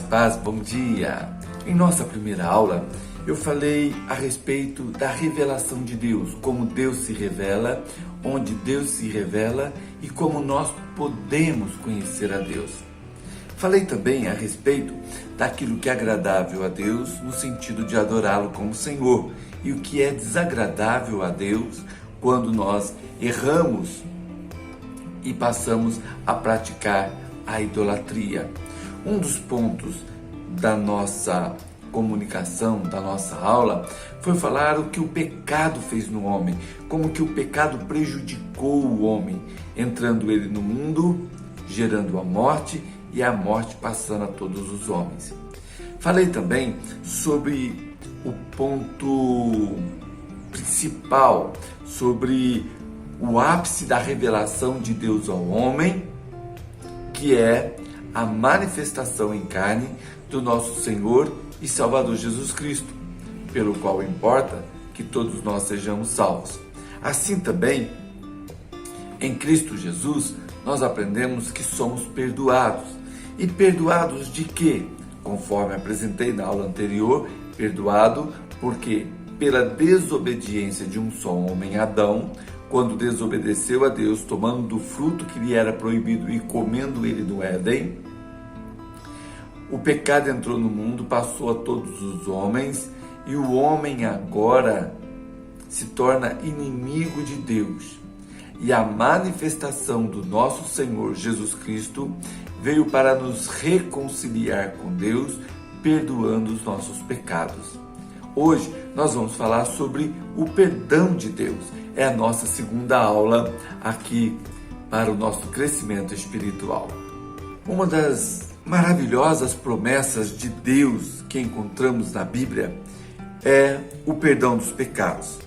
paz, bom dia! Em nossa primeira aula, eu falei a respeito da revelação de Deus, como Deus se revela, onde Deus se revela e como nós podemos conhecer a Deus. Falei também a respeito daquilo que é agradável a Deus, no sentido de adorá-lo como Senhor, e o que é desagradável a Deus quando nós erramos e passamos a praticar a idolatria. Um dos pontos da nossa comunicação, da nossa aula, foi falar o que o pecado fez no homem, como que o pecado prejudicou o homem, entrando ele no mundo, gerando a morte e a morte passando a todos os homens. Falei também sobre o ponto principal, sobre o ápice da revelação de Deus ao homem, que é a manifestação em carne do nosso Senhor e Salvador Jesus Cristo, pelo qual importa que todos nós sejamos salvos. Assim também, em Cristo Jesus, nós aprendemos que somos perdoados. E perdoados de quê? Conforme apresentei na aula anterior, perdoado porque pela desobediência de um só homem, Adão, quando desobedeceu a Deus, tomando do fruto que lhe era proibido e comendo ele no Éden, o pecado entrou no mundo, passou a todos os homens, e o homem agora se torna inimigo de Deus. E a manifestação do nosso Senhor Jesus Cristo veio para nos reconciliar com Deus, perdoando os nossos pecados. Hoje nós vamos falar sobre o perdão de Deus. É a nossa segunda aula aqui para o nosso crescimento espiritual. Uma das maravilhosas promessas de Deus que encontramos na Bíblia é o perdão dos pecados.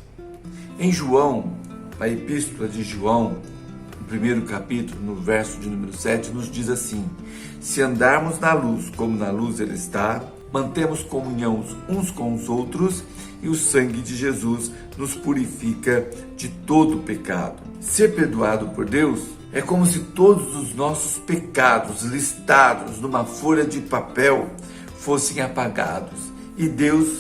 Em João, na Epístola de João, no primeiro capítulo, no verso de número 7, nos diz assim: se andarmos na luz, como na luz ele está, mantemos comunhão uns com os outros, e o sangue de Jesus nos purifica de todo pecado. Ser perdoado por Deus é como se todos os nossos pecados listados numa folha de papel fossem apagados e Deus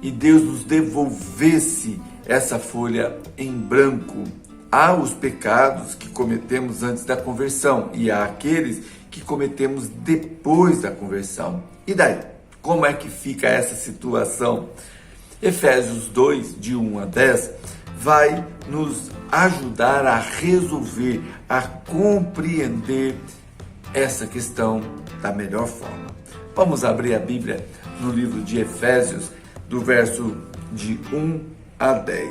nos devolvesse essa folha em branco. Há os pecados que cometemos antes da conversão e há aqueles que cometemos depois da conversão. E daí? Como é que fica essa situação? Efésios 2, de 1 a 10, vai nos ajudar a resolver, a compreender essa questão da melhor forma. Vamos abrir a Bíblia no livro de Efésios, do verso de 1 a 10.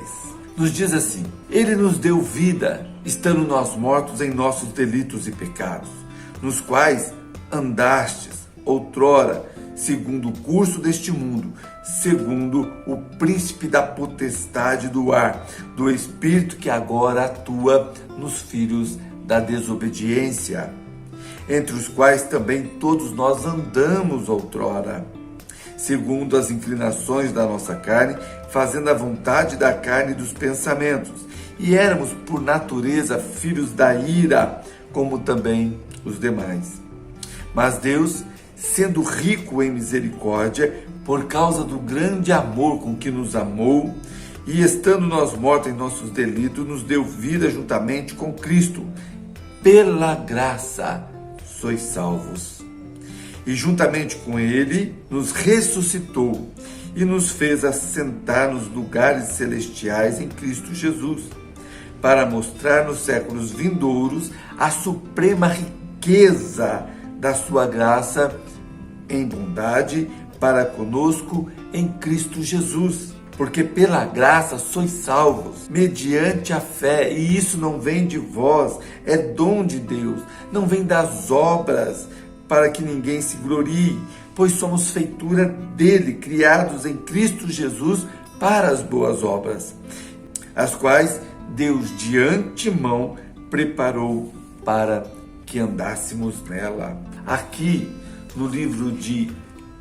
Nos diz assim: ele nos deu vida, estando nós mortos em nossos delitos e pecados, nos quais andastes outrora, segundo o curso deste mundo, segundo o príncipe da potestade do ar, do espírito que agora atua nos filhos da desobediência, entre os quais também todos nós andamos outrora, segundo as inclinações da nossa carne, fazendo a vontade da carne e dos pensamentos, e éramos por natureza filhos da ira, como também os demais. Mas Deus, sendo rico em misericórdia, por causa do grande amor com que nos amou, e estando nós mortos em nossos delitos, nos deu vida juntamente com Cristo. Pela graça sois salvos. E juntamente com Ele nos ressuscitou e nos fez assentar nos lugares celestiais em Cristo Jesus, para mostrar nos séculos vindouros a suprema riqueza da sua graça em bondade para conosco em Cristo Jesus. Porque pela graça sois salvos, mediante a fé, e isso não vem de vós, é dom de Deus, não vem das obras, para que ninguém se glorie, pois somos feitura dele, criados em Cristo Jesus para as boas obras, as quais Deus de antemão preparou para que andássemos nela. Aqui, no livro de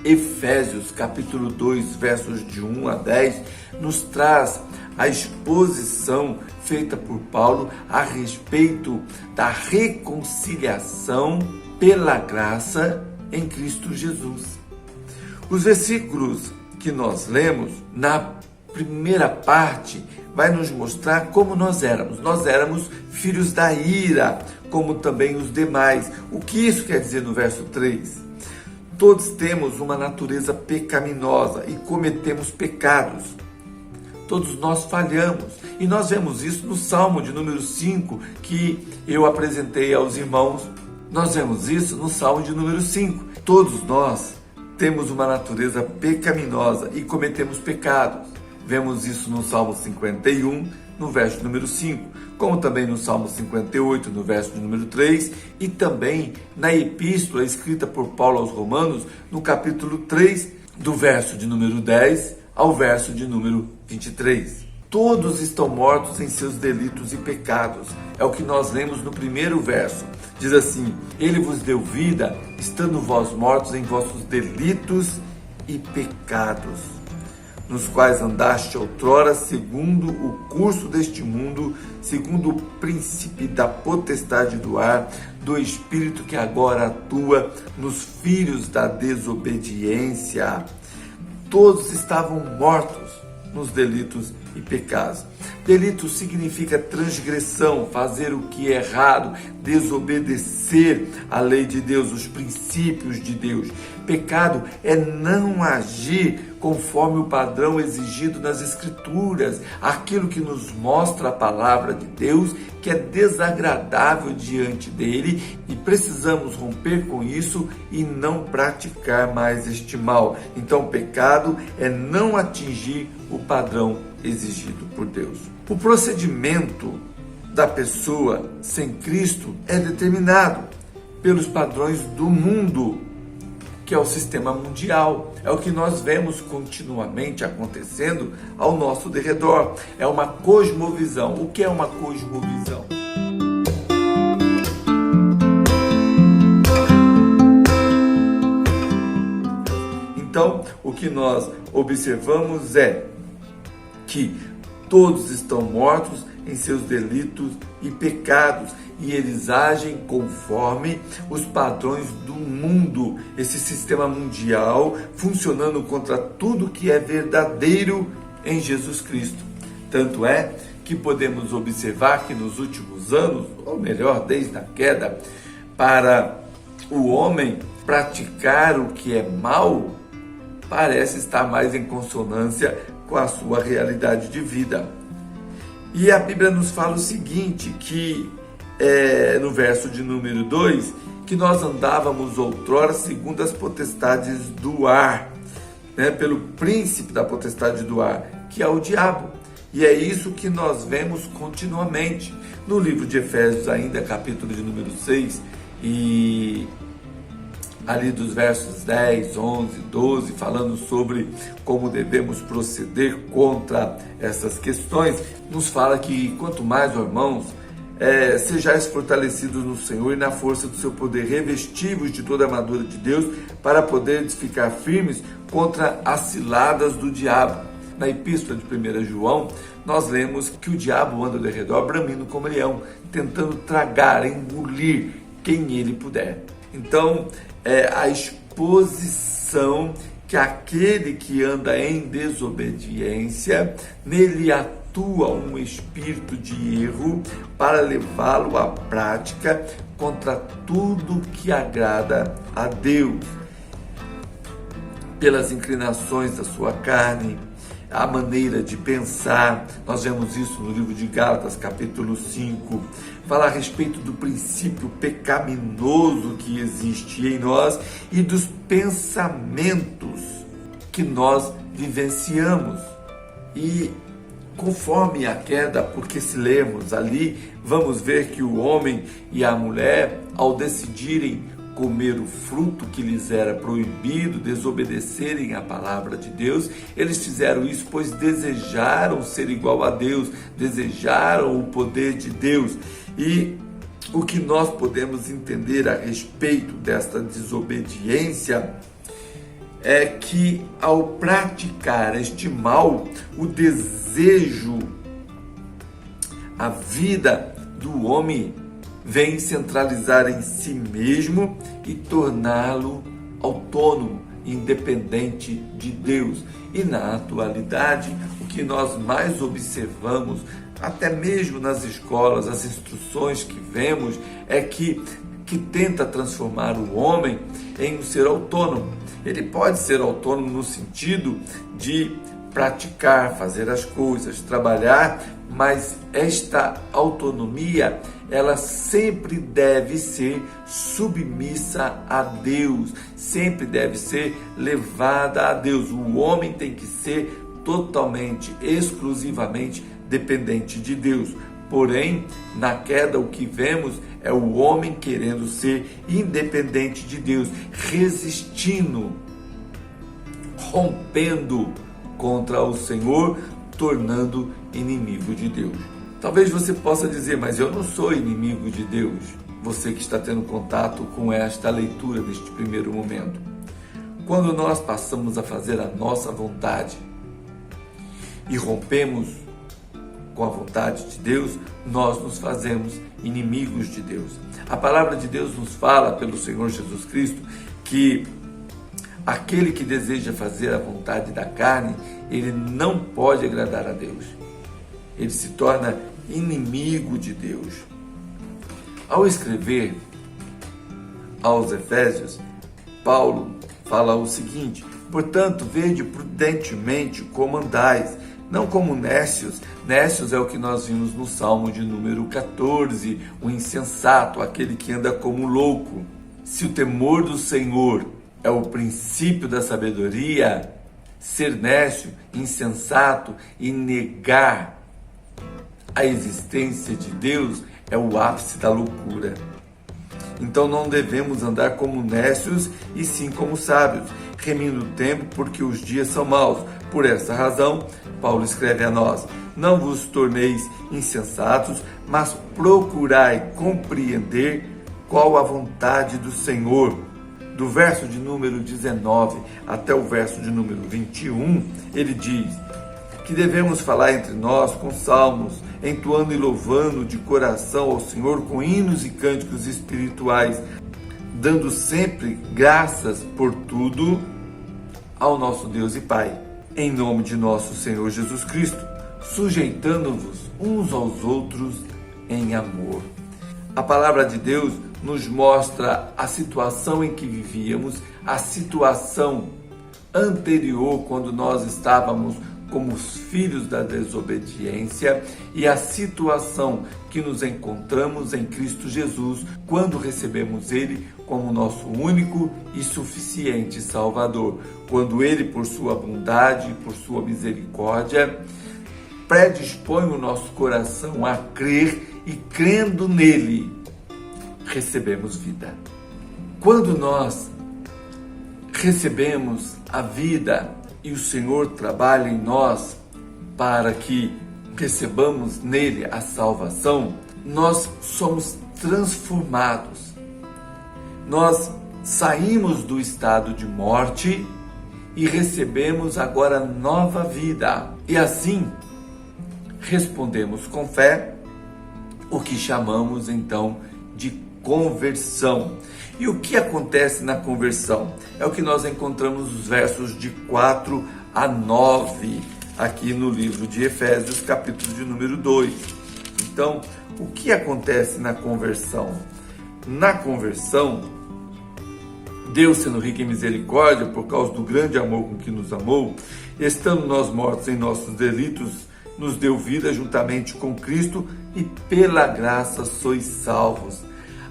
Efésios, capítulo 2, versos de 1 a 10, nos traz a exposição feita por Paulo a respeito da reconciliação pela graça em Cristo Jesus. Os versículos que nós lemos, na primeira parte, vai nos mostrar como nós éramos. Nós éramos filhos da ira, como também os demais. O que isso quer dizer no verso 3? Todos temos uma natureza pecaminosa e cometemos pecados. Todos nós falhamos. E nós vemos isso no Salmo de número 5, que eu apresentei aos irmãos. Nós vemos isso no Salmo de número 5. Todos nós temos uma natureza pecaminosa e cometemos pecados. Vemos isso no Salmo 51, no verso número 5, como também no Salmo 58, no verso de número 3, e também na epístola escrita por Paulo aos Romanos, no capítulo 3, do verso de número 10 ao verso de número 23. Todos estão mortos em seus delitos e pecados. É o que nós lemos no primeiro verso. Diz assim: Ele vos deu vida, estando vós mortos em vossos delitos e pecados, nos quais andaste outrora, segundo o curso deste mundo, segundo o príncipe da potestade do ar, do espírito que agora atua nos filhos da desobediência. Todos estavam mortos nos delitos e pecados. Delito significa transgressão, fazer o que é errado, desobedecer a lei de Deus, os princípios de Deus. Pecado é não agir conforme o padrão exigido nas Escrituras, aquilo que nos mostra a palavra de Deus, que é desagradável diante dele, e precisamos romper com isso e não praticar mais este mal. Então, pecado é não atingir o padrão exigido por Deus. O procedimento da pessoa sem Cristo é determinado pelos padrões do mundo, que é o sistema mundial. É o que nós vemos continuamente acontecendo ao nosso derredor. É uma cosmovisão. O que é uma cosmovisão? Então, o que nós observamos é que todos estão mortos em seus delitos e pecados, e eles agem conforme os padrões do mundo, esse sistema mundial funcionando contra tudo que é verdadeiro em Jesus Cristo. Tanto é que podemos observar que nos últimos anos, ou melhor, desde a queda, para o homem praticar o que é mal, parece estar mais em consonância com a sua realidade de vida. E a Bíblia nos fala o seguinte, que no verso de número 2, que nós andávamos outrora segundo as potestades do ar, pelo príncipe da potestade do ar, que é o diabo. E é isso que nós vemos continuamente. No livro de Efésios ainda, capítulo de número 6, e ali dos versos 10, 11, 12, falando sobre como devemos proceder contra essas questões, nos fala que quanto mais, irmãos, sejais fortalecidos no Senhor e na força do seu poder, revestivos de toda a armadura de Deus, para poderes ficar firmes contra as ciladas do diabo. Na epístola de 1 João, nós lemos que o diabo anda ao redor, bramindo como leão, tentando tragar, engolir quem ele puder. Então, a exposição que aquele que anda em desobediência, nele atua um espírito de erro para levá-lo à prática contra tudo que agrada a Deus. Pelas inclinações da sua carne, a maneira de pensar, nós vemos isso no livro de Gálatas, capítulo 5, fala a respeito do princípio pecaminoso que existe em nós e dos pensamentos que nós vivenciamos. E conforme a queda, porque se lermos ali, vamos ver que o homem e a mulher, ao decidirem comer o fruto que lhes era proibido, desobedecerem a palavra de Deus, eles fizeram isso pois desejaram ser igual a Deus, desejaram o poder de Deus. E o que nós podemos entender a respeito desta desobediência é que ao praticar este mal, o desejo, a vida do homem vem centralizar em si mesmo e torná-lo autônomo, independente de Deus. E na atualidade, o que nós mais observamos, até mesmo nas escolas, as instruções que vemos, é que tenta transformar o homem em um ser autônomo. Ele pode ser autônomo no sentido de praticar, fazer as coisas, trabalhar, mas esta autonomia, ela sempre deve ser submissa a Deus, sempre deve ser levada a Deus. O homem tem que ser totalmente, exclusivamente dependente de Deus. Porém, na queda, o que vemos é o homem querendo ser independente de Deus, resistindo, rompendo contra o Senhor, tornando inimigo de Deus. Talvez você possa dizer, mas eu não sou inimigo de Deus. Você que está tendo contato com esta leitura neste primeiro momento. Quando nós passamos a fazer a nossa vontade e rompemos com a vontade de Deus, nós nos fazemos inimigos de Deus. A palavra de Deus nos fala pelo Senhor Jesus Cristo que aquele que deseja fazer a vontade da carne, ele não pode agradar a Deus. Ele se torna inimigo de Deus. Ao escrever aos Efésios, Paulo fala o seguinte: portanto, vede prudentemente como andais, não como nécios. Nécios é o que nós vimos no Salmo de número 14, o insensato, aquele que anda como louco. Se o temor do Senhor é o princípio da sabedoria, ser nécio, insensato e negar a existência de Deus é o ápice da loucura. Então não devemos andar como nécios e sim como sábios, remindo o tempo porque os dias são maus. Por essa razão, Paulo escreve a nós: não vos torneis insensatos, mas procurai compreender qual a vontade do Senhor. Do verso de número 19 até o verso de número 21, ele diz que devemos falar entre nós com salmos, entoando e louvando de coração ao Senhor com hinos e cânticos espirituais, dando sempre graças por tudo ao nosso Deus e Pai, em nome de nosso Senhor Jesus Cristo, sujeitando-vos uns aos outros em amor. A palavra de Deus nos mostra a situação em que vivíamos, a situação anterior, quando nós estávamos como os filhos da desobediência, e a situação que nos encontramos em Cristo Jesus, quando recebemos Ele como nosso único e suficiente Salvador, quando Ele, por sua bondade, por sua misericórdia, predispõe o nosso coração a crer, e crendo nele, recebemos vida. Quando nós recebemos a vida e o Senhor trabalha em nós para que recebamos nele a salvação, nós somos transformados. Nós saímos do estado de morte e recebemos agora nova vida. E assim, respondemos com fé o que chamamos então de conversão. E o que acontece na conversão? É o que nós encontramos nos versos de 4 a 9, aqui no livro de Efésios, capítulo de número 2. Então, o que acontece na conversão? Na conversão, Deus, sendo rico em misericórdia, por causa do grande amor com que nos amou, estando nós mortos em nossos delitos, nos deu vida juntamente com Cristo, e pela graça sois salvos.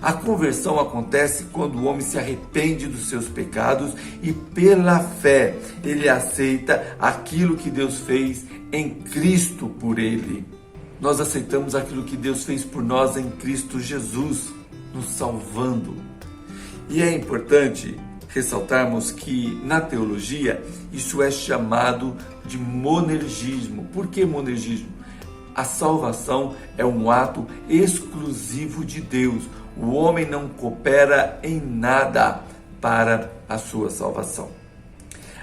A conversão acontece quando o homem se arrepende dos seus pecados e pela fé ele aceita aquilo que Deus fez em Cristo por ele. Nós aceitamos aquilo que Deus fez por nós em Cristo Jesus, nos salvando. E é importante ressaltarmos que na teologia isso é chamado de monergismo. Por que monergismo? A salvação é um ato exclusivo de Deus. O homem não coopera em nada para a sua salvação.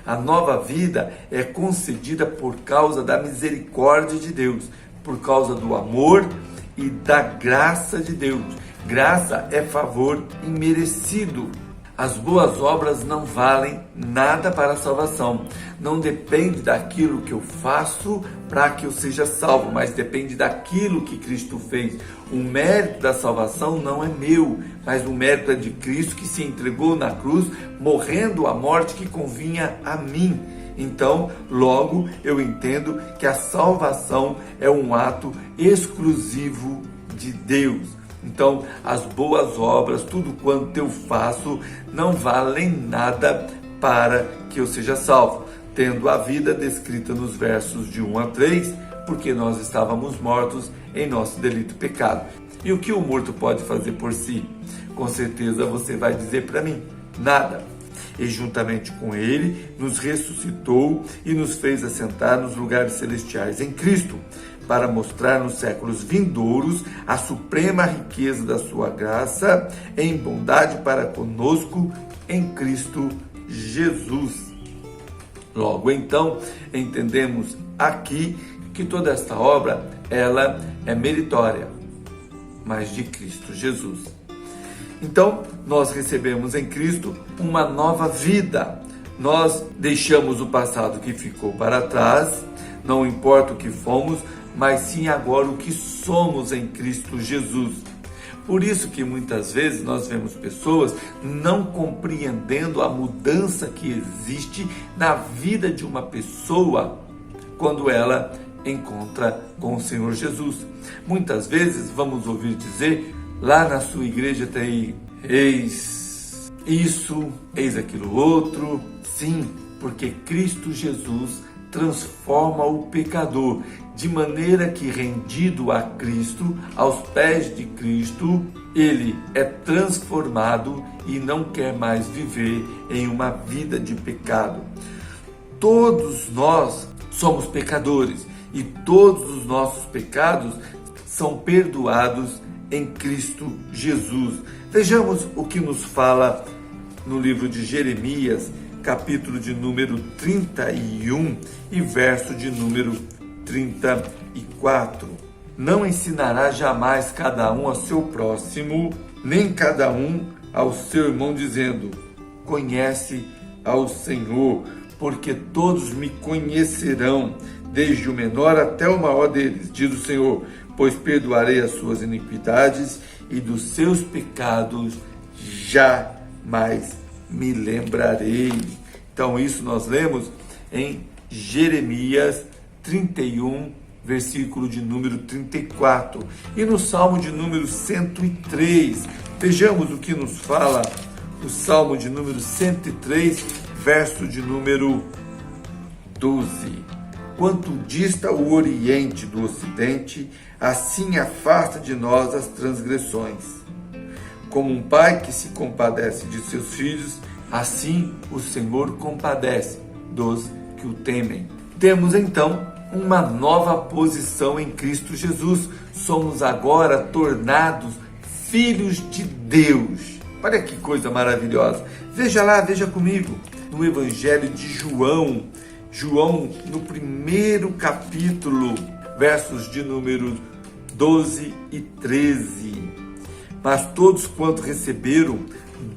A nova vida é concedida por causa da misericórdia de Deus, por causa do amor e da graça de Deus. Graça é favor imerecido. As boas obras não valem nada para a salvação. Não depende daquilo que eu faço para que eu seja salvo, mas depende daquilo que Cristo fez. O mérito da salvação não é meu, mas o mérito é de Cristo, que se entregou na cruz, morrendo a morte que convinha a mim. Então, logo eu entendo que a salvação é um ato exclusivo de Deus. Então, as boas obras, tudo quanto eu faço, não valem nada para que eu seja salvo, tendo a vida descrita nos versos de 1 a 3, porque nós estávamos mortos em nosso delito e pecado. E o que o morto pode fazer por si? Com certeza você vai dizer para mim: nada. E juntamente com ele nos ressuscitou e nos fez assentar nos lugares celestiais em Cristo, para mostrar nos séculos vindouros a suprema riqueza da sua graça em bondade para conosco em Cristo Jesus. Logo então, entendemos aqui que toda esta obra, ela é meritória, mas de Cristo Jesus. Então, nós recebemos em Cristo uma nova vida. Nós deixamos o passado que ficou para trás, não importa o que fomos, mas sim agora o que somos em Cristo Jesus. Por isso que muitas vezes nós vemos pessoas não compreendendo a mudança que existe na vida de uma pessoa quando ela encontra com o Senhor Jesus. Muitas vezes vamos ouvir dizer: lá na sua igreja tem eis isso, eis aquilo outro. Sim, porque Cristo Jesus transforma o pecador, de maneira que, rendido a Cristo, aos pés de Cristo, ele é transformado e não quer mais viver em uma vida de pecado. Todos nós somos pecadores e todos os nossos pecados são perdoados em Cristo Jesus. Vejamos o que nos fala no livro de Jeremias, capítulo de número 31 e verso de número 34. Não ensinará jamais cada um ao seu próximo, nem cada um ao seu irmão, dizendo: conhece ao Senhor, porque todos me conhecerão, desde o menor até o maior deles, diz o Senhor, pois perdoarei as suas iniquidades e dos seus pecados jamais me lembrarei. Então isso nós lemos em Jeremias 31, versículo de número 34. E no Salmo de número 103, vejamos o que nos fala o Salmo de número 103, verso de número 12. Quanto dista o Oriente do Ocidente, assim afasta de nós as transgressões. Como um pai que se compadece de seus filhos, assim o Senhor compadece dos que o temem. Temos então uma nova posição em Cristo Jesus. Somos agora tornados filhos de Deus. Olha que coisa maravilhosa. Veja lá, veja comigo, no Evangelho de João, no primeiro capítulo, versos de número 12 e 13. Mas todos quanto receberam,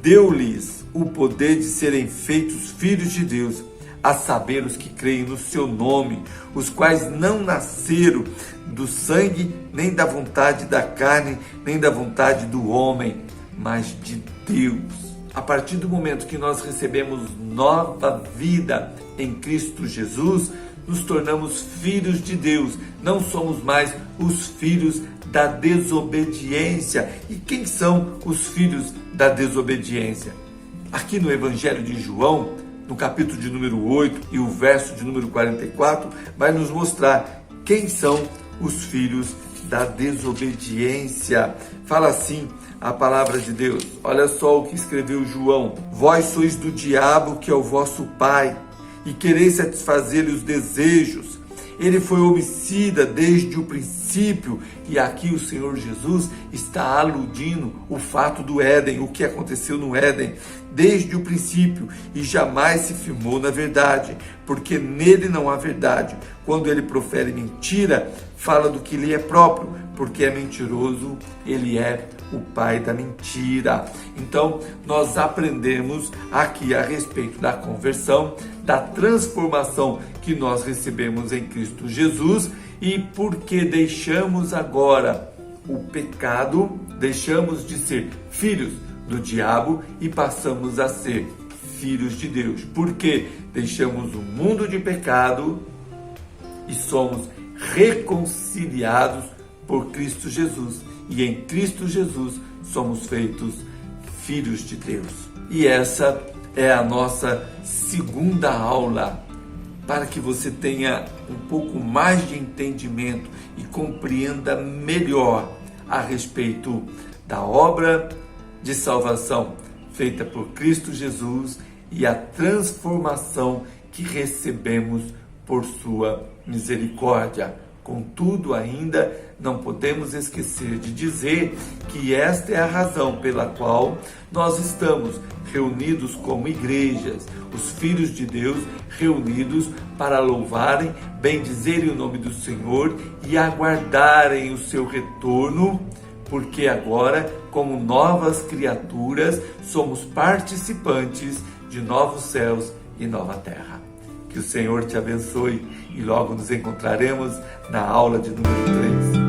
deu-lhes o poder de serem feitos filhos de Deus, a saber, os que creem no seu nome, os quais não nasceram do sangue, nem da vontade da carne, nem da vontade do homem, mas de Deus. A partir do momento que nós recebemos nova vida em Cristo Jesus, nos tornamos filhos de Deus. Não somos mais os filhos da desobediência. E quem são os filhos da desobediência? Aqui no Evangelho de João, no capítulo de número 8 e o verso de número 44, vai nos mostrar quem são os filhos da desobediência. Fala assim a palavra de Deus. Olha só o que escreveu João. Vós sois do diabo, que é o vosso pai, e quereis satisfazer-lhe os desejos. Ele foi homicida desde o princípio, e aqui o Senhor Jesus está aludindo o fato do Éden, o que aconteceu no Éden, desde o princípio, e jamais se firmou na verdade, porque nele não há verdade. Quando ele profere mentira, fala do que lhe é próprio, porque é mentiroso, ele é o pai da mentira. Então, nós aprendemos aqui a respeito da conversão, da transformação que nós recebemos em Cristo Jesus e porque deixamos agora o pecado, deixamos de ser filhos do diabo e passamos a ser filhos de Deus. Porque deixamos o mundo de pecado e somos reconciliados por Cristo Jesus. E em Cristo Jesus somos feitos filhos de Deus. E essa é a nossa segunda aula, para que você tenha um pouco mais de entendimento e compreenda melhor a respeito da obra de salvação feita por Cristo Jesus e a transformação que recebemos por sua misericórdia. Contudo, ainda não podemos esquecer de dizer que esta é a razão pela qual nós estamos reunidos como igrejas, os filhos de Deus reunidos para louvarem, bendizerem o nome do Senhor e aguardarem o seu retorno, porque agora, como novas criaturas, somos participantes de novos céus e nova terra. Que o Senhor te abençoe e logo nos encontraremos na aula de número 3.